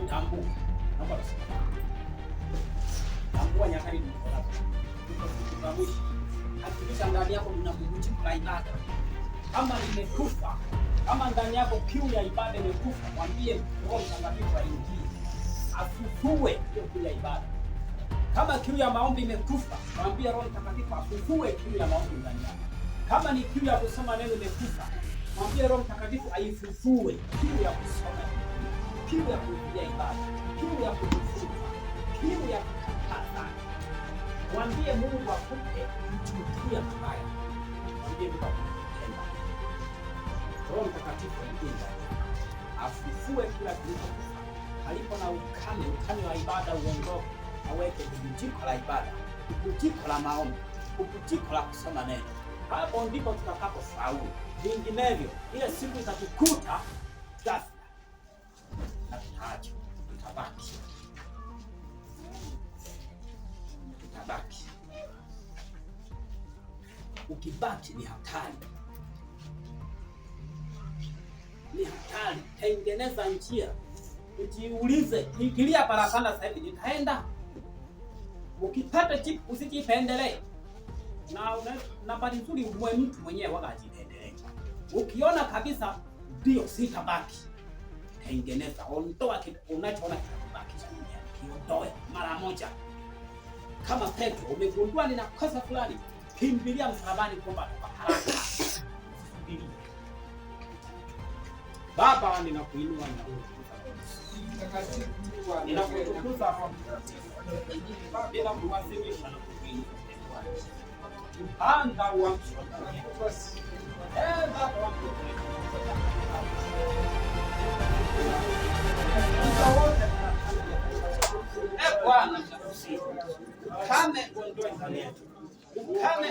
tambua. Naomba tambua nyakati tuko hakikisha ndani yako mna bubujiko la ibada. Kama limekufa, kama ndani yako kiu ya ibada imekufa, mwambie Roho Mtakatifu aingie afufue hiyo kiu ya ibada. Kama kiu ya maombi imekufa, mwambie Roho Mtakatifu afufue kiu ya maombi ndani yako. Kama ni kiu ya kusoma neno imekufa, mwambie Roho Mtakatifu aifufue kiu ya kusoma, kiu ya kuhudhuria ibada, kiu ya kujifunza, kiu ya kukata. Mwambie Mungu akupe kuchukia mbaya. Mwambie Mungu akupenda. Roho Mtakatifu aingie afufue kila kilichokufa. Alipo na ukame wa ibada uondoke, aweke bubujiko la ibada, bubujiko la maombi, bubujiko la kusoma neno. Hapo ndipo tutakapofaulu. Vinginevyo ile siku itatukuta ghafla na tutaacha, tutabaki. Ukibaki ni hatari, ni hatari. Tengeneza njia, ujiulize, nikilia parapanda sasa hivi nitaenda? Ukipata chip usijipendelee. Na bali nzuri umwe mtu mwenyewe wala ajipendelee. Ukiona kabisa ndio sitabaki, tengeneza, ondoa kitu unachoona kitabakisha dunia, kiondoe mara moja. Kama Petro umegundua ninakosa fulani, kimbilia msalabani kuomba kwa haraka. Baba, ninakuinua na ninakutukuza kwa bila kuwasilisha na kuinua anga wa Bwana, kame ondoe ndani yetu. Kame